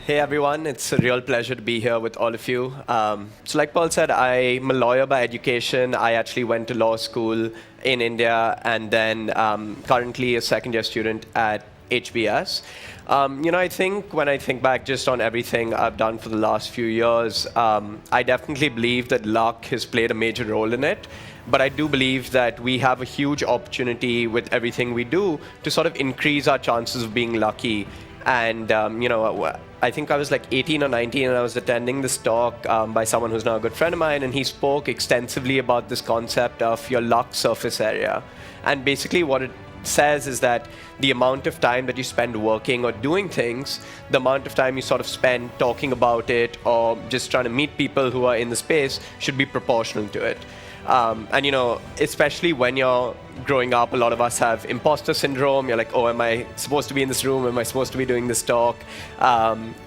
Hey everyone, it's a real pleasure to be here with all of you. So like Paul said, I'm a lawyer by education. I actually went to law school in India and then currently a second year student at HBS. I think when I think back just on everything I've done for the last few years, I definitely believe that luck has played a major role in it. But I do believe that we have a huge opportunity with everything we do to sort of increase our chances of being lucky. And, I think I was like 18 or 19 and I was attending this talk by someone who's now a good friend of mine, and he spoke extensively about this concept of your luck surface area. And basically what it says is that the amount of time that you spend working or doing things, the amount of time you sort of spend talking about it or just trying to meet people who are in the space should be proportional to it. Especially when you're growing up, a lot of us have imposter syndrome. You're like, oh, am I supposed to be in this room? Am I supposed to be doing this talk?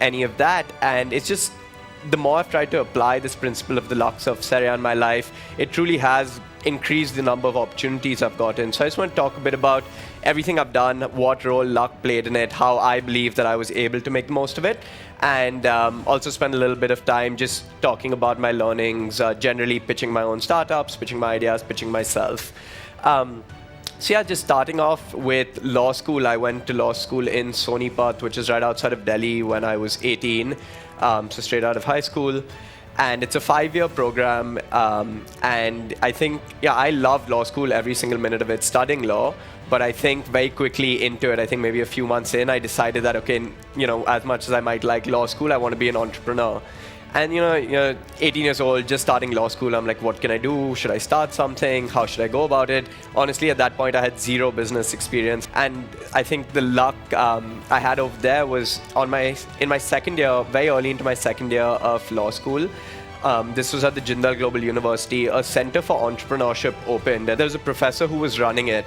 Any of that. And it's just, the more I've tried to apply this principle of the luck surface area in my life, it truly has increased the number of opportunities I've gotten. So I just want to talk a bit about everything I've done, what role luck played in it, how I believe that I was able to make the most of it, and also spend a little bit of time just talking about my learnings, generally pitching my own startups, pitching my ideas, pitching myself. Just starting off with law school, I went to law school in Sonipat, which is right outside of Delhi, when I was 18, so straight out of high school. And it's a 5-year program, and I think, I loved law school, every single minute of it, studying law. But I think very quickly into it, I think maybe a few months in, I decided that, okay, as much as I might like law school, I want to be an entrepreneur. And 18 years old, just starting law school, I'm like, what can I do? Should I start something? How should I go about it? Honestly, at that point, I had zero business experience. And I think the luck I had over there was in my second year, very early into my second year of law school. This was at the Jindal Global University. A center for entrepreneurship opened. There was a professor who was running it.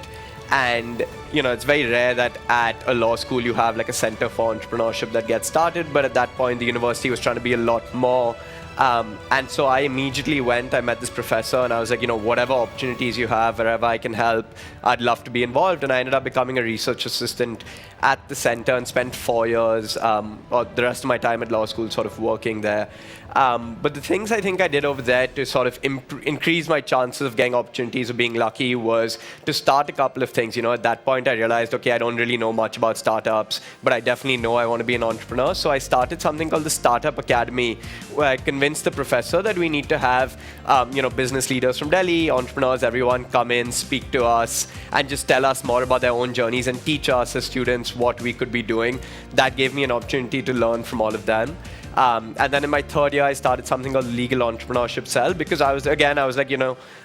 And it's very rare that at a law school you have like a center for entrepreneurship that gets started, but at that point the university was trying to be a lot more. And so I immediately went, I met this professor, and I was like, whatever opportunities you have, wherever I can help, I'd love to be involved. And I ended up becoming a research assistant at the center and spent 4 years, or the rest of my time at law school sort of working there. But the things I think I did over there to sort of increase my chances of getting opportunities, of being lucky, was to start a couple of things. At that point I realized, okay, I don't really know much about startups, but I definitely know I want to be an entrepreneur. So I started something called the Startup Academy, where I convinced the professor that we need to have, business leaders from Delhi, entrepreneurs, everyone come in, speak to us, and just tell us more about their own journeys and teach us as students what we could be doing. That gave me an opportunity to learn from all of them. And then in my third year, I started something called Legal Entrepreneurship Cell, because I was like,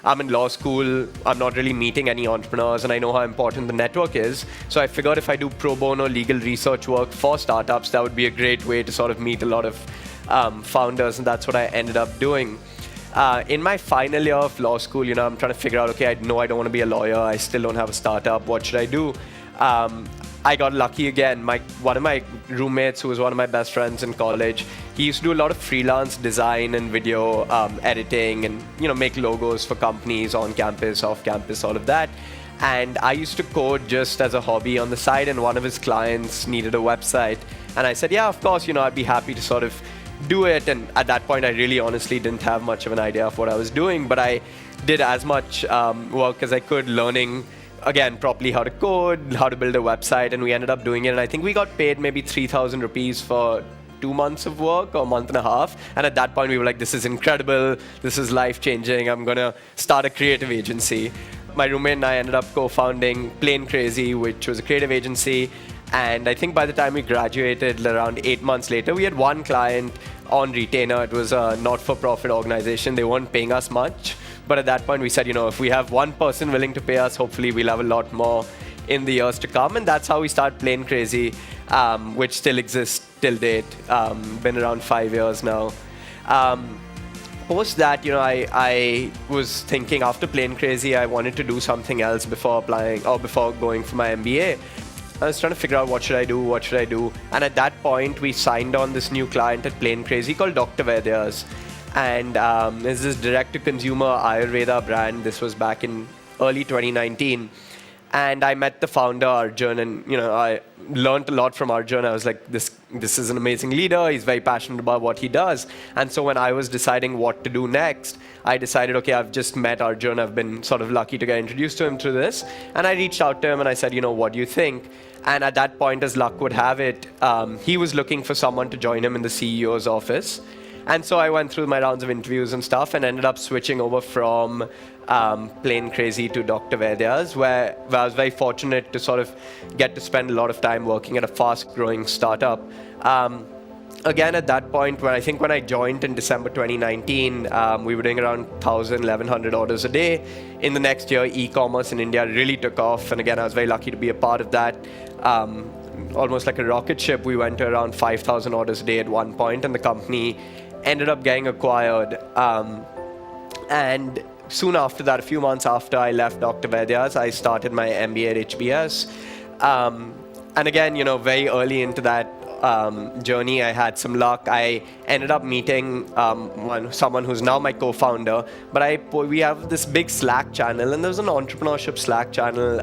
I'm in law school, I'm not really meeting any entrepreneurs, and I know how important the network is. So I figured if I do pro bono legal research work for startups, that would be a great way to sort of meet a lot of founders, and that's what I ended up doing. In my final year of law school, I'm trying to figure out, okay, I know I don't want to be a lawyer, I still don't have a startup, what should I do? I got lucky again. One of my roommates, who was one of my best friends in college, he used to do a lot of freelance design and video editing and make logos for companies on campus, off campus, all of that. And I used to code just as a hobby on the side, and one of his clients needed a website. And I said, yeah, of course, I'd be happy to sort of do it. And at that point, I really honestly didn't have much of an idea of what I was doing, but I did as much work as I could, learning again properly how to code, how to build a website, and we ended up doing it. And I think we got paid maybe 3,000 rupees for 2 months of work, or a month and a half. And at that point we were like, this is incredible, this is life-changing, I'm gonna start a creative agency. My roommate and I ended up co-founding Plain Crazy, which was a creative agency. And I think by the time we graduated, around 8 months later, we had one client on retainer. It was a not-for-profit organization. They weren't paying us much. But at that point, we said, if we have one person willing to pay us, hopefully we'll have a lot more in the years to come. And that's how we started Plain Crazy, which still exists till date. Been around 5 years now. Post that, I was thinking after Plain Crazy, I wanted to do something else before applying or before going for my MBA. I was trying to figure out what should I do. And at that point, we signed on this new client at Plain Crazy called Dr. Vaidya's. And it's this direct-to-consumer Ayurveda brand. This was back in early 2019. And I met the founder, Arjun, and I learned a lot from Arjun. I was like, this this is an amazing leader. He's very passionate about what he does. And so when I was deciding what to do next, I decided, okay, I've just met Arjun. I've been sort of lucky to get introduced to him through this. And I reached out to him and I said, what do you think? And at that point, as luck would have it, he was looking for someone to join him in the CEO's office. And so I went through my rounds of interviews and stuff and ended up switching over from Plain Crazy to Dr. Vaidya's, where I was very fortunate to sort of get to spend a lot of time working at a fast-growing startup. Again, at that point, when I joined in December 2019, we were doing around 1,000, 1,100 orders a day. In the next year, e-commerce in India really took off. And again, I was very lucky to be a part of that. Almost like a rocket ship, we went to around 5,000 orders a day at one point, and the company ended up getting acquired. And soon after that, a few months after I left Dr. Vaidya's, I started my MBA at HBS. And again, very early into that journey, I had some luck. I ended up meeting someone who's now my co-founder. But we have this big Slack channel, and there's an entrepreneurship Slack channel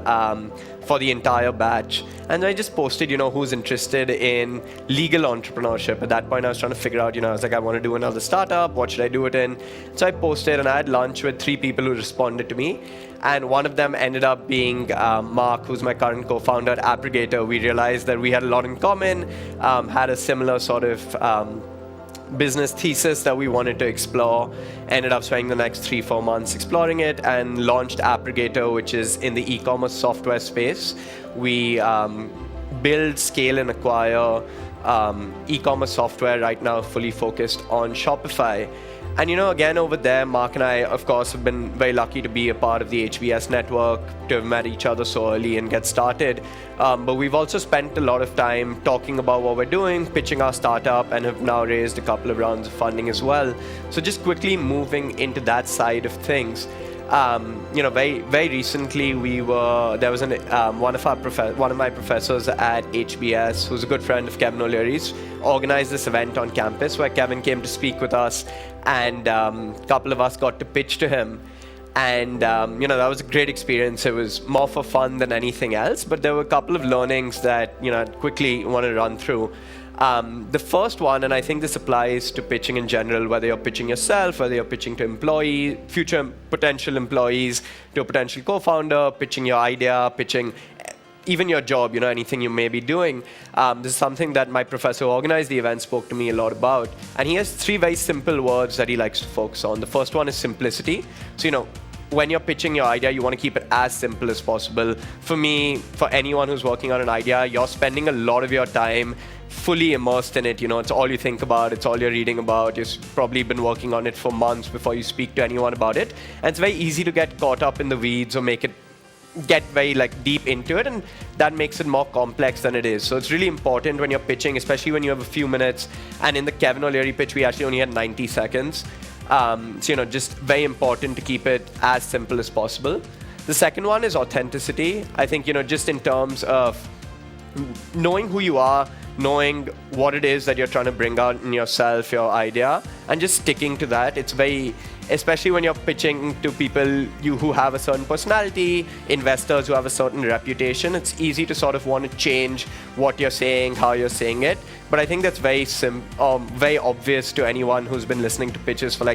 for the entire batch. And I just posted, who's interested in legal entrepreneurship. At that point, I was trying to figure out, I was like, I want to do another startup. What should I do it in? So I posted, and I had lunch with 3 people who responded to me. And one of them ended up being Mark, who's my current co-founder at Aggregator. We realized that we had a lot in common, had a similar sort of business thesis that we wanted to explore. Ended up spending the next 3-4 months exploring it and launched Aggregator, which is in the e-commerce software space. We build, scale, and acquire e-commerce software right now, fully focused on Shopify. And again, over there, Mark and I, of course, have been very lucky to be a part of the HBS network, to have met each other so early and get started. But we've also spent a lot of time talking about what we're doing, pitching our startup, and have now raised a couple of rounds of funding as well. So just quickly moving into that side of things. Very recently, there was one of my professors at HBS, who's a good friend of Kevin O'Leary's, organized this event on campus where Kevin came to speak with us, and a couple of us got to pitch to him. And that was a great experience. It was more for fun than anything else, but there were a couple of learnings that I'd quickly want to run through. The first one, and I think this applies to pitching in general, whether you're pitching yourself, whether you're pitching to future potential employees, to a potential co-founder, pitching your idea, pitching even your job, anything you may be doing. This is something that my professor who organized the event spoke to me a lot about. And he has 3 very simple words that he likes to focus on. The first one is simplicity. So, when you're pitching your idea, you want to keep it as simple as possible. For me, for anyone who's working on an idea, you're spending a lot of your time fully immersed in it. It's all you think about, it's all you're reading about. You've probably been working on it for months before you speak to anyone about it. And it's very easy to get caught up in the weeds or get very deep into it, and that makes it more complex than it is. So it's really important when you're pitching, especially when you have a few minutes. And in the Kevin O'Leary pitch, we actually only had 90 seconds. So just very important to keep it as simple as possible. The second one is authenticity. I think just in terms of knowing who you are, knowing what it is that you're trying to bring out in yourself, your idea, and just sticking to that. It's very, especially when you're pitching to people who have a certain personality, investors who have a certain reputation, it's easy to sort of want to change what you're saying, how you're saying it. But I think that's very obvious to anyone who's been listening to pitches for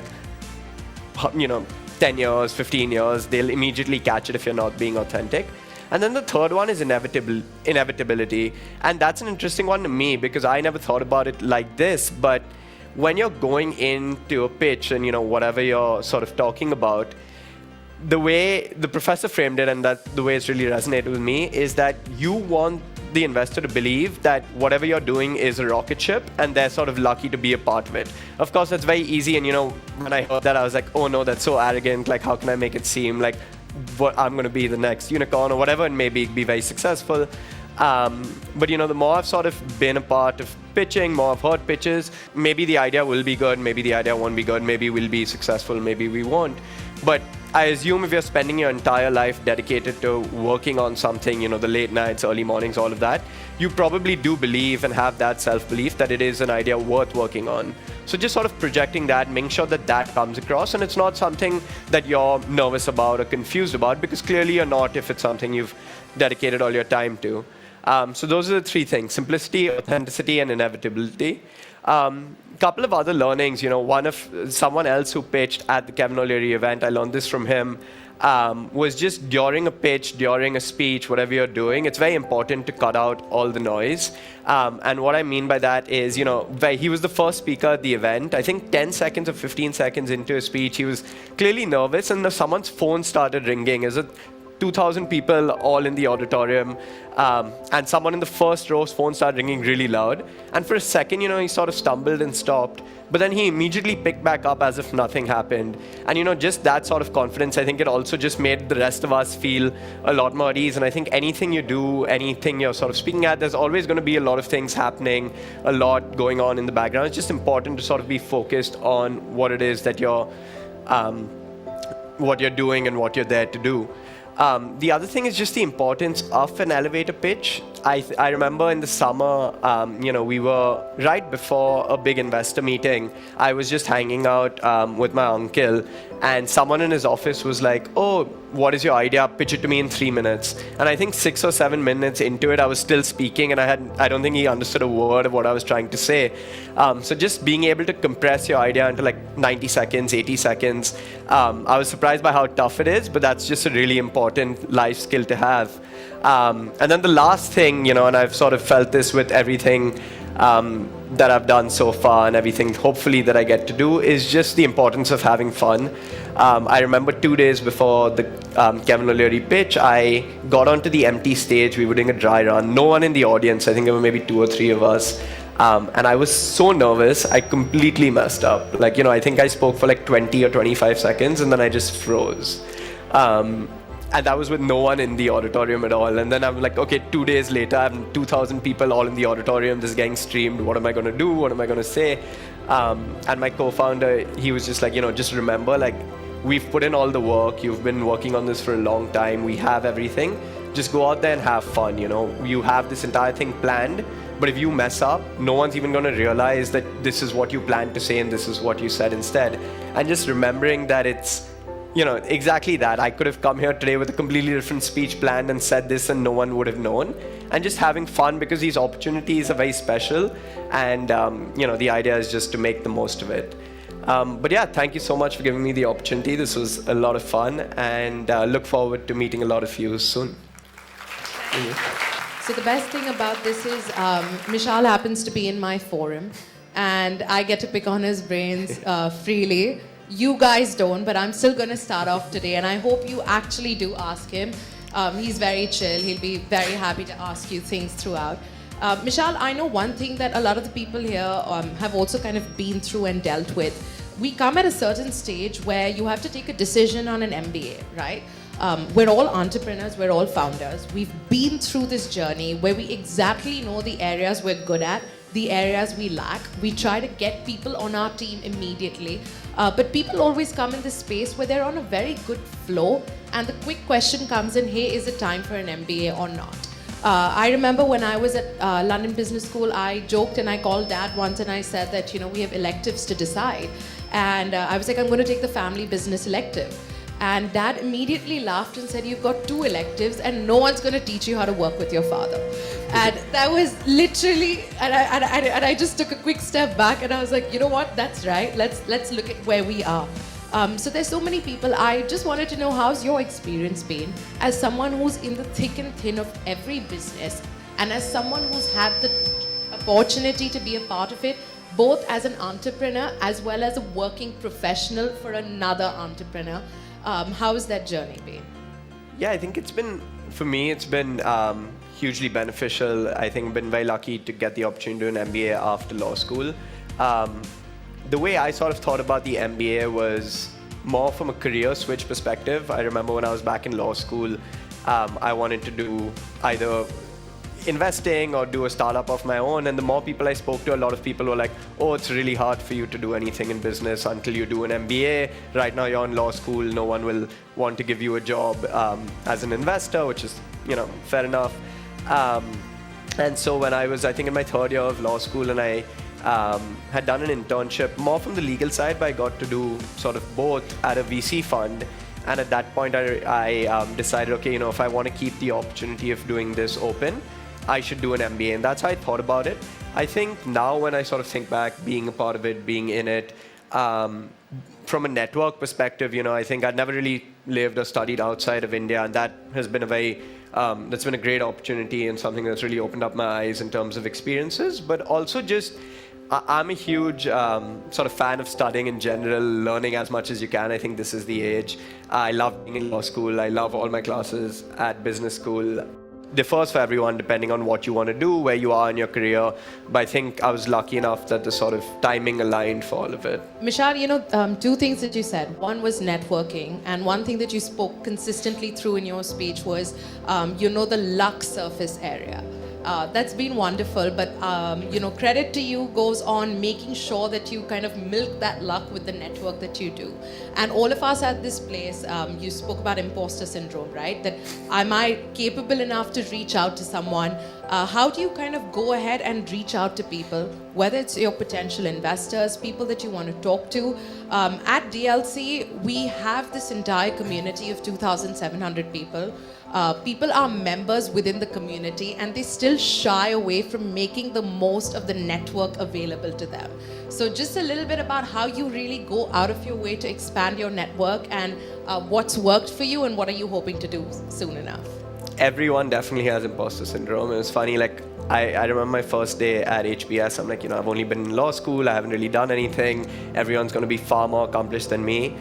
10 years, 15 years. They'll immediately catch it if you're not being authentic. And then the third one is inevitability. And that's an interesting one to me because I never thought about it like this. But when you're going into a pitch and whatever you're sort of talking about, the way the professor framed it, and that the way it's really resonated with me, is that you want the investor to believe that whatever you're doing is a rocket ship and they're sort of lucky to be a part of it. Of course, that's very easy. And when I heard that, I was like, oh no, that's so arrogant. How can I make it seem like what I'm going to be the next unicorn or whatever, and maybe be very successful. But the more I've sort of been a part of pitching, more I've heard pitches, maybe the idea will be good, maybe the idea won't be good, maybe we'll be successful, maybe we won't. But I assume if you're spending your entire life dedicated to working on something, the late nights, early mornings, all of that, you probably do believe and have that self-belief that it is an idea worth working on. So just sort of projecting that, making sure that that comes across, and it's not something that you're nervous about or confused about, because clearly you're not if it's something you've dedicated all your time to. So those are the three things: simplicity, authenticity, and inevitability. Couple of other learnings, one of someone else who pitched at the Kevin O'Leary event, I learned this from him, was just during a pitch, during a speech, whatever you're doing, it's very important to cut out all the noise. And what I mean by that is, he was the first speaker at the event. I think 10 seconds or 15 seconds into his speech, he was clearly nervous, and someone's phone started ringing. Is it 2,000 people all in the auditorium, and someone in the first row's phone started ringing really loud. And for a second, he sort of stumbled and stopped, but then he immediately picked back up as if nothing happened. And just that sort of confidence, I think it also just made the rest of us feel a lot more at ease. And I think anything you do, anything you're sort of speaking at, there's always going to be a lot of things happening, a lot going on in the background. It's just important to sort of be focused on what it is that you're doing and what you're there to do. The other thing is just the importance of an elevator pitch. I remember in the summer, we were right before a big investor meeting. I was just hanging out with my uncle, and someone in his office was like, "Oh, what is your idea? Pitch it to me in 3 minutes." And I think 6 or 7 minutes into it, I was still speaking, and I don't think he understood a word of what I was trying to say. So just being able to compress your idea into like 90 seconds, 80 seconds, I was surprised by how tough it is, but that's just a really important life skill to have. And then the last thing, and I've sort of felt this with everything that I've done so far and everything, hopefully, that I get to do, is just the importance of having fun. I remember 2 days before the Kevin O'Leary pitch, I got onto the empty stage. We were doing a dry run. No one in the audience. I think there were maybe 2 or 3 of us. And I was so nervous, I completely messed up. I think I spoke for like 20 or 25 seconds, and then I just froze. And that was with no one in the auditorium at all. And then I'm like, okay, 2 days later, I have 2,000 people all in the auditorium. This is getting streamed. What am I going to do? What am I going to say? And my co-founder, he was just like, just remember, we've put in all the work. You've been working on this for a long time. We have everything. Just go out there and have fun. You have this entire thing planned. But if you mess up, no one's even going to realize that this is what you planned to say and this is what you said instead. And just remembering that it's, exactly that. I could have come here today with a completely different speech planned and said this, and no one would have known. And just having fun, because these opportunities are very special. And, the idea is just to make the most of it. But yeah, thank you so much for giving me the opportunity. This was a lot of fun, and look forward to meeting a lot of you soon. Thank you. So the best thing about this is Mishaal happens to be in my forum, and I get to pick on his brains freely. You guys don't, but I'm still going to start off today, and I hope you actually do ask him. He's very chill. He'll be very happy to ask you things throughout. Mishaal, I know one thing that a lot of the people here have also kind of been through and dealt with. We come at a certain stage where you have to take a decision on an MBA, right? We're all entrepreneurs, we're all founders. We've been through this journey where we exactly know the areas we're good at, the areas we lack. We try to get people on our team immediately. But people always come in this space where they're on a very good flow, and the quick question comes in, hey, is it time for an MBA or not? I remember when I was at London Business School, I joked and I called Dad once and I said that, we have electives to decide. And I was like, I'm going to take the family business elective. And Dad immediately laughed and said, you've got 2 electives and no one's going to teach you how to work with your father. And that was literally, and I just took a quick step back and I was like, you know what, that's right. Let's look at where we are. So there's so many people. I just wanted to know, how's your experience been as someone who's in the thick and thin of every business, and as someone who's had the opportunity to be a part of it, both as an entrepreneur as well as a working professional for another entrepreneur. How has that journey been? Yeah, I think for me, it's been hugely beneficial. I think I've been very lucky to get the opportunity to do an MBA after law school. The way I sort of thought about the MBA was more from a career switch perspective. I remember when I was back in law school, I wanted to do either investing or do a startup of my own, and the more people I spoke to, a lot of people were like, oh, it's really hard for you to do anything in business until you do an MBA. Right now you're in law school, no one will want to give you a job as an investor, which is, fair enough. And so when I was, I think, in my 3rd year of law school, and I had done an internship more from the legal side, but I got to do sort of both at a VC fund. And at that point, I decided, okay, if I want to keep the opportunity of doing this open, I should do an MBA. And that's how I thought about it. I think now when I sort of think back, being a part of it, being in it, from a network perspective, I think I'd never really lived or studied outside of India, and that has been that's been a great opportunity and something that's really opened up my eyes in terms of experiences, but also just I'm a huge sort of fan of studying in general, learning as much as you can. I think this is the age. I love being in law school. I love all my classes at business school. Differs for everyone depending on what you want to do, where you are in your career. But I think I was lucky enough that the sort of timing aligned for all of it. Mishaal, two things that you said. One was networking, and one thing that you spoke consistently through in your speech was, the luck surface area. That's been wonderful, but credit to you goes on making sure that you kind of milk that luck with the network that you do. And all of us at this place, you spoke about imposter syndrome, right? That am I capable enough to reach out to someone? How do you kind of go ahead and reach out to people, whether it's your potential investors, people that you want to talk to? At DLC, we have this entire community of 2,700 people. People are members within the community, and they still shy away from making the most of the network available to them. So just a little bit about how you really go out of your way to expand your network, and what's worked for you and what are you hoping to do soon enough? Everyone definitely has imposter syndrome. It was funny, I remember my first day at HBS. I'm I've only been in law school. I haven't really done anything. Everyone's going to be far more accomplished than me.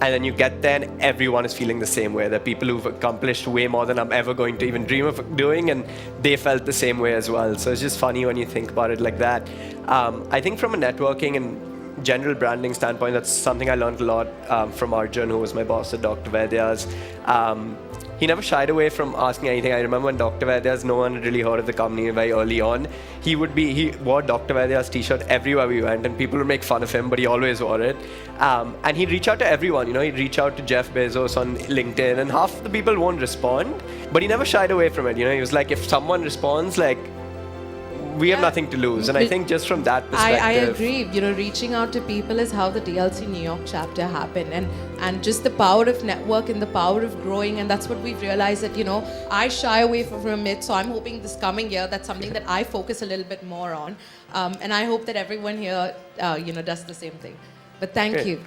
And then you get there and everyone is feeling the same way. There are people who've accomplished way more than I'm ever going to even dream of doing, and they felt the same way as well. So it's just funny when you think about it like that. I think from a networking and general branding standpoint, that's something I learned a lot from Arjun, who was my boss at Dr. Vaidya's. He never shied away from asking anything. I remember when Dr. Vaidya's, no one had really heard of the company very early on. He wore Dr. Vaidya's t-shirt everywhere we went, and people would make fun of him, but he always wore it. And he'd reach out to everyone, he'd reach out to Jeff Bezos on LinkedIn, and half the people won't respond, but he never shied away from it. He was like, if someone responds, we have nothing to lose. And I think just from that perspective, I agree. Reaching out to people is how the DLC New York chapter happened, and just the power of network and the power of growing. And that's what we've realized, that I shy away from it. So I'm hoping this coming year that's something that I focus a little bit more on, and I hope that everyone here does the same thing. But thank you.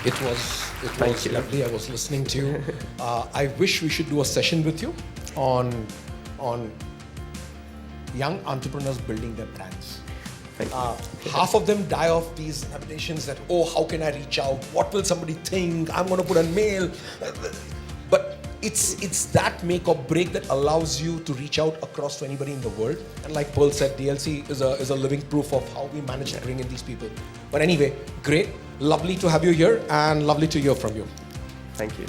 It was lovely. I was listening to you. I wish we should do a session with you on young entrepreneurs building their brands. Half of them die of these habitations that, how can I reach out? What will somebody think? I'm going to put a mail. But it's that make or break that allows you to reach out across to anybody in the world. And like Pearl said, DLC is a living proof of how we manage to bring in these people. But anyway, great. Lovely to have you here and lovely to hear from you. Thank you.